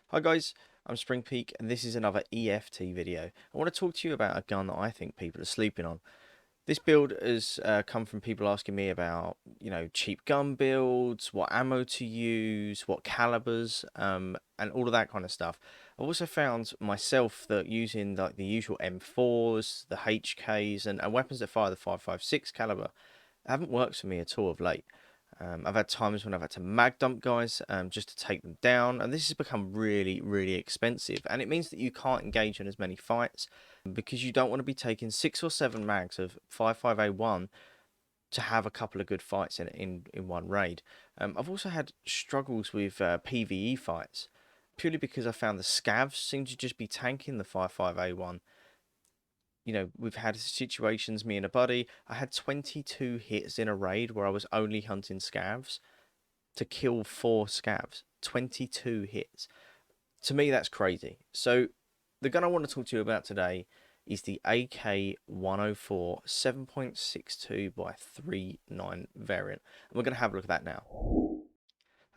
Hi guys, I'm Spring Peak and this is another EFT video. I want to talk to you about a gun that I think people are sleeping on. This build has come from people asking me about, cheap gun builds, what ammo to use, what calibers, and all of that kind of stuff. I've also found myself that using like the usual M4s, the HKs, and weapons that fire the 5.56 caliber haven't worked for me at all of late. I've had times when I've had to mag dump guys just to take them down, and this has become really, really expensive. And it means that you can't engage in as many fights because you don't want to be taking 6 or 7 mags of 55A1 to have a couple of good fights in one raid. I've also had struggles with PvE fights purely because I found the scavs seem to just be tanking the 55A1. We've had situations, me and a buddy, I had 22 hits in a raid where I was only hunting scavs to kill 4 scavs. 22 hits. To me, that's crazy. So, the gun I want to talk to you about today is the AK-104 7.62 by 39 variant. And we're going to have a look at that now.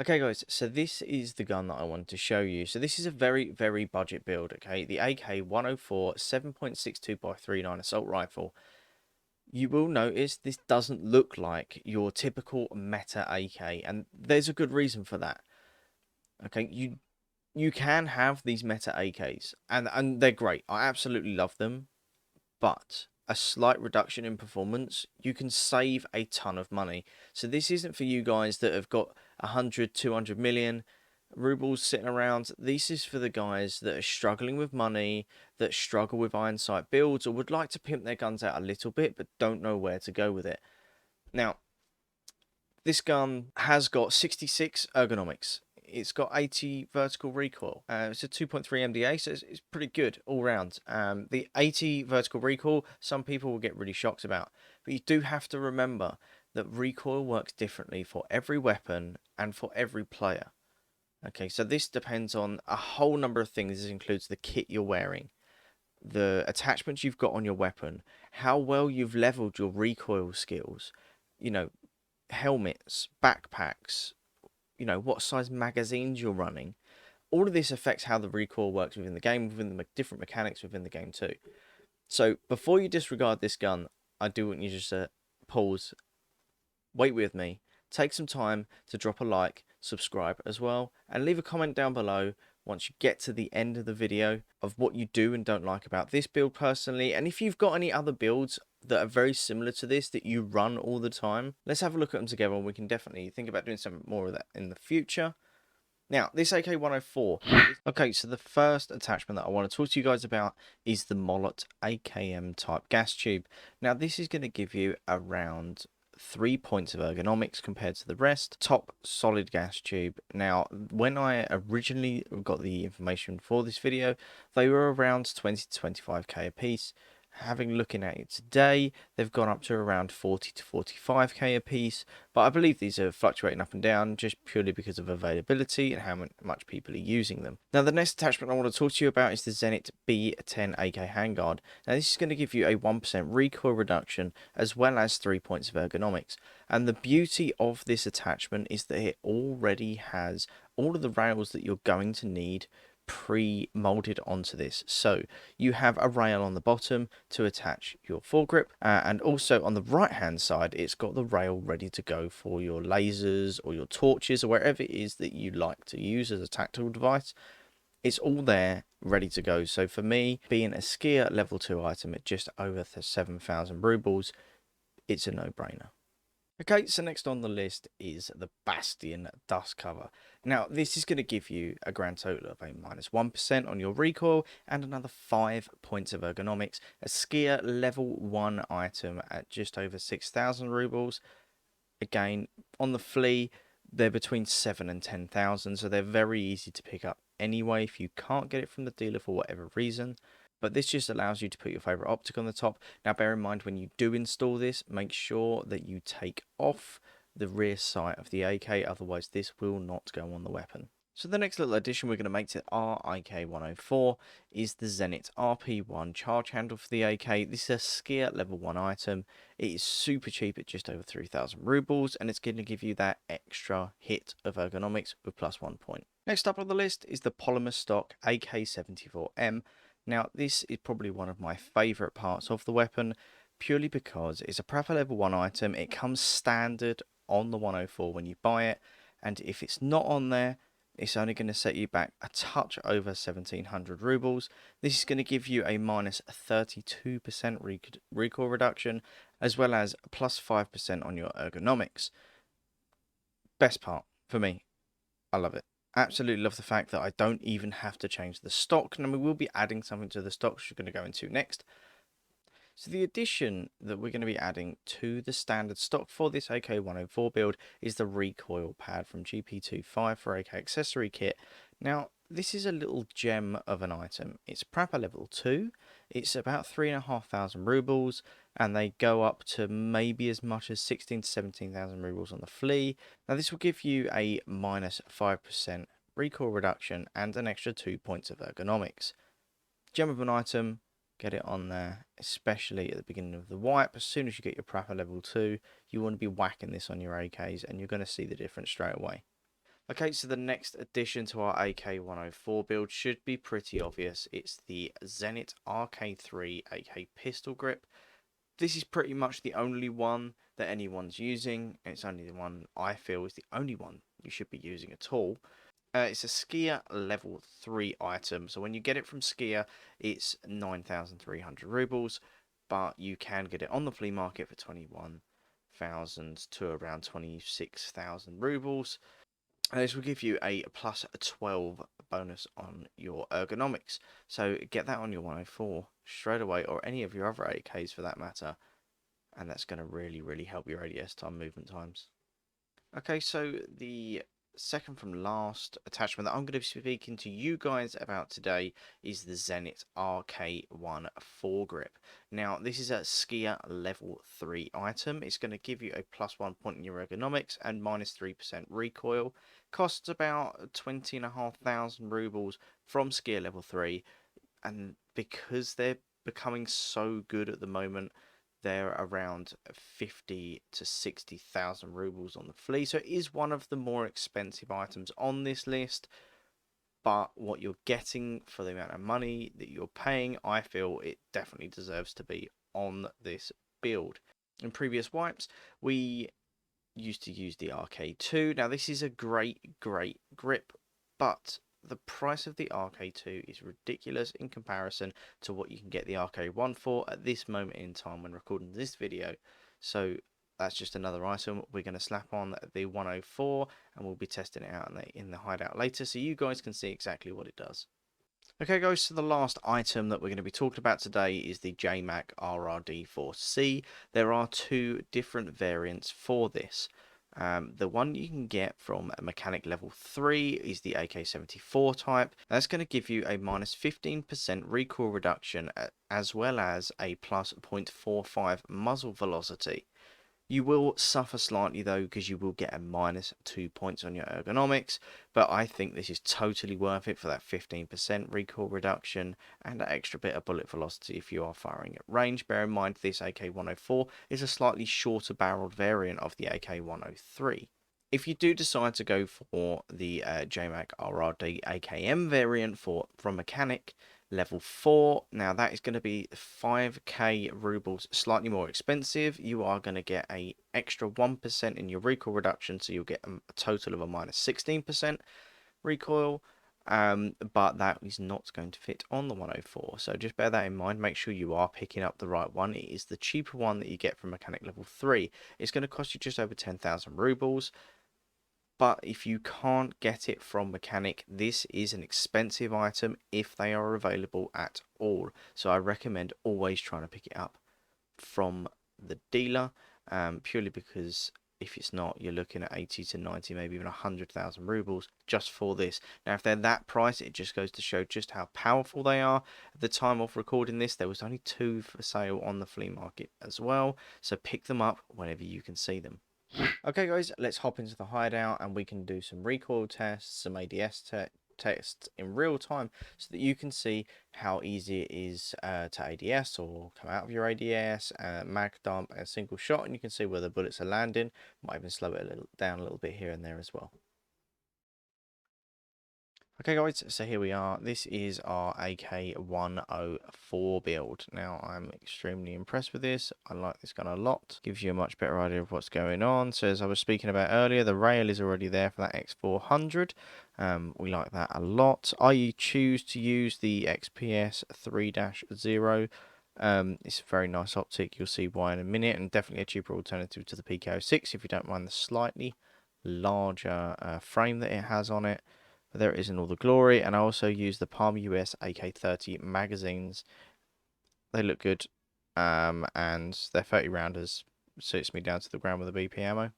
Okay guys, so this is the gun that I wanted to show you. So this is a very, very budget build, okay? The AK-104 7.62 by 39 assault rifle. You will notice this doesn't look like your typical meta AK, and there's a good reason for that. Okay, you can have these meta AKs, and they're great. I absolutely love them, but a slight reduction in performance, you can save a ton of money. So this isn't for you guys that have got 100, 200 million rubles sitting around. This is for the guys that are struggling with money, that struggle with iron sight builds, or would like to pimp their guns out a little bit, but don't know where to go with it. Now, this gun has got 66 ergonomics. It's got 80 vertical recoil. It's a 2.3 MDA, so it's pretty good all round. The 80 vertical recoil, some people will get really shocked about. But you do have to remember that recoil works differently for every weapon and for every player. Okay, so this depends on a whole number of things. This includes the kit you're wearing, the attachments you've got on your weapon, how well you've leveled your recoil skills, helmets, backpacks, what size magazines you're running. All of this affects how the recoil works within the game, within the different mechanics within the game too. So before you disregard this gun, I do want you just to pause, wait with me, take some time to drop a like, subscribe as well, and leave a comment down below once you get to the end of the video of what you do and don't like about this build personally. And if you've got any other builds that are very similar to this that you run all the time, let's have a look at them together, and we can definitely think about doing some more of that in the future. Now, this AK-104. Okay, so the first attachment that I want to talk to you guys about is the Molot AKM type gas tube. Now, this is going to give you around 3 points of ergonomics compared to the rest. Top solid gas tube. Now, when I originally got the information for this video, they were around 20 to 25k a piece. Looking at it today, they've gone up to around 40 to 45k a piece, but I believe these are fluctuating up and down just purely because of availability and how much people are using them. Now, the next attachment I want to talk to you about is the Zenit B10 AK handguard. Now, this is going to give you a 1% recoil reduction as well as 3 points of ergonomics. And the beauty of this attachment is that it already has all of the rails that you're going to need pre-molded onto this. So you have a rail on the bottom to attach your foregrip, and also on the right hand side it's got the rail ready to go for your lasers or your torches or wherever it is that you like to use as a tactical device. It's all there ready to go. So for me, being a skier level 2 item at just over 7,000 rubles, it's a no-brainer. Okay, so next on the list is the Bastion dust cover. Now, this is going to give you a grand total of a -1% on your recoil and another 5 points of ergonomics. A skier level 1 item at just over 6,000 rubles. Again, on the flea, they're between 7 and 10,000, so they're very easy to pick up anyway if you can't get it from the dealer for whatever reason. But this just allows you to put your favorite optic on the top. Now, bear in mind when you do install this, make sure that you take off the rear sight of the AK, otherwise this will not go on the weapon. So the next little addition we're going to make to our AK-104 is the Zenith RK1 charge handle for the AK. This is a skier level 1 item. It is super cheap at just over 3,000 rubles, and it's going to give you that extra hit of ergonomics with +1 point. Next up on the list is the Polymer Stock AK-74M. Now this is probably one of my favourite parts of the weapon, purely because it's a proper level 1 item. It comes standard on the 104 when you buy it, and if it's not on there, it's only going to set you back a touch over 1,700 rubles. This is going to give you a minus 32% recoil reduction, as well as plus 5% on your ergonomics. Best part for me, I love it. Absolutely love the fact that I don't even have to change the stock. Now we will be adding something to the stock, which we're going to go into next. So the addition that we're going to be adding to the standard stock for this AK-104 build is the Recoil Pad from GP25 for AK accessory kit. Now this is a little gem of an item. It's Prapor level 2, it's about 3,500 rubles, and they go up to maybe as much as 16 to 17,000 rubles on the flea. Now this will give you a minus 5% recoil reduction and an extra 2 points of ergonomics. Gem of an item. Get it on there, especially at the beginning of the wipe. As soon as you get your Prapor level 2, you want to be whacking this on your AKs, and you're going to see the difference straight away. Okay, so the next addition to our AK-104 build should be pretty obvious. It's the Zenith RK3 AK pistol grip. This is pretty much the only one that anyone's using. It's only the one I feel is the only one you should be using at all. It's a skier level 3 item, so when you get it from skier, it's 9,300 rubles, but you can get it on the flea market for 21,000 to around 26,000 rubles. This will give you a plus 12 bonus on your ergonomics, so get that on your 104 straight away, or any of your other AKs for that matter, and that's going to really help your ADS time movement times. Okay, so the second from last attachment that I'm going to be speaking to you guys about today is the Zenith RK1 Grip. Now this is a skier level 3 item. It's going to give you a +1 point in your ergonomics and minus 3% recoil. Costs about 20,500 rubles from skier level 3, and because they're becoming so good at the moment, they're around 50 to 60,000 rubles on the flea, so it is one of the more expensive items on this list, but what you're getting for the amount of money that you're paying, I feel it definitely deserves to be on this build. In previous wipes, we used to use the RK2. Now this is a great grip, but the price of the RK2 is ridiculous in comparison to what you can get the RK1 for at this moment in time when recording this video. So that's just another item we're going to slap on the 104, and we'll be testing it out in the hideout later, so you guys can see exactly what it does. Okay guys, so the last item that we're going to be talking about today is the JMAC RRD4C. There are two different variants for this. The one you can get from a mechanic level 3 is the AK-74 type. That's going to give you a minus 15% recoil reduction as well as a plus 0.45 muzzle velocity. You will suffer slightly though, because you will get a minus 2 points on your ergonomics, but I think this is totally worth it for that 15% recoil reduction and that extra bit of bullet velocity if you are firing at range. Bear in mind this AK-104 is a slightly shorter barreled variant of the AK-103. If you do decide to go for the JMAC RRD AKM variant from mechanic level 4, now that is going to be 5k rubles slightly more expensive. You are going to get a extra 1% in your recoil reduction, so you'll get a total of a minus 16% recoil, but that is not going to fit on the 104, so just bear that in mind. Make sure you are picking up the right one. It is the cheaper one that you get from mechanic level 3. It's going to cost you just over 10,000 rubles. But if you can't get it from mechanic, this is an expensive item if they are available at all. So I recommend always trying to pick it up from the dealer, purely because if it's not, you're looking at 80 to 90, maybe even 100,000 rubles just for this. Now, if they're that price, it just goes to show just how powerful they are. At the time of recording this, there was only 2 for sale on the flea market as well. So pick them up whenever you can see them. Okay guys, let's hop into the hideout and we can do some recoil tests, some ADS tests in real time so that you can see how easy it is to ADS or come out of your ADS, mag dump a single shot, and you can see where the bullets are landing. Might even slow it down a little bit here and there as well. Okay guys, so here we are. This is our AK-104 build. Now I'm extremely impressed with this. I like this gun a lot. Gives you a much better idea of what's going on. So as I was speaking about earlier, the rail is already there for that X400. We like that a lot. I choose to use the XPS 3-0. It's a very nice optic. You'll see why in a minute, and definitely a cheaper alternative to the PK06 if you don't mind the slightly larger frame that it has on it. But there it is in all the glory. And I also use the Palm US AK-30 magazines. They look good, and they're 30 rounders. Suits me down to the ground with a BP ammo.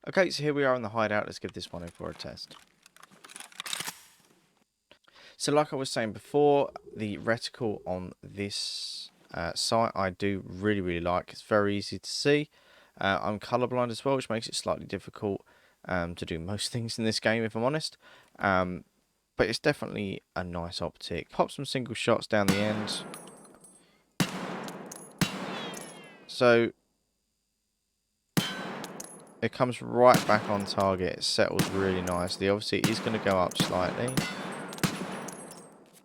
Okay, so here we are in the hideout. Let's give this 104 a test. So like I was saying before, the reticle on this sight I do really like. It's very easy to see. I'm colorblind as well, which makes it slightly difficult to do most things in this game, if I'm honest. But it's definitely a nice optic. Pop some single shots down the end. So it comes right back on target. It settles really nicely. Obviously it is going to go up slightly.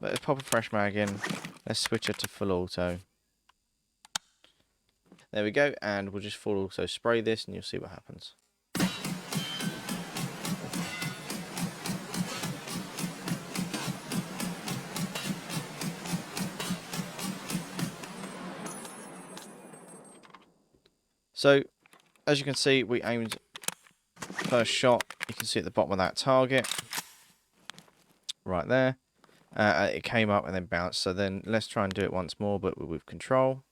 But let's pop a fresh mag in. Let's switch it to full auto. There we go, and we'll just full auto spray this and you'll see what happens. So, as you can see, we aimed first shot. You can see at the bottom of that target, right there. It came up and then bounced. So then let's try and do it once more, but with control.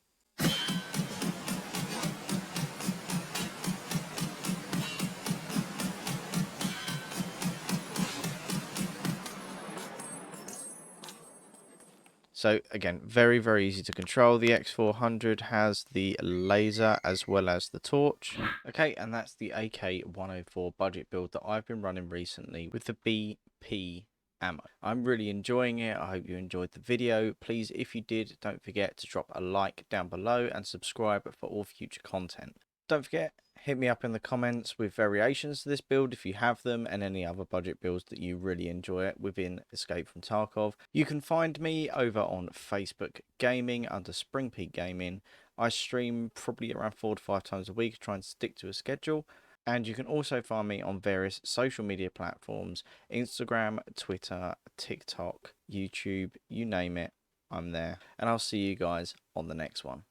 So again, very easy to control. The X400 has the laser as well as the torch. Okay, and that's the AK-104 budget build that I've been running recently with the BP ammo. I'm really enjoying it. I hope you enjoyed the video. Please, if you did, don't forget to drop a like down below and subscribe for all future content. Don't forget, hit me up in the comments with variations to this build if you have them, and any other budget builds that you really enjoy within Escape from Tarkov. You can find me over on Facebook Gaming under Spring Peak Gaming. I stream probably around 4 to 5 times a week, try and stick to a schedule. And you can also find me on various social media platforms: Instagram, Twitter, TikTok, YouTube, you name it, I'm there. And I'll see you guys on the next one.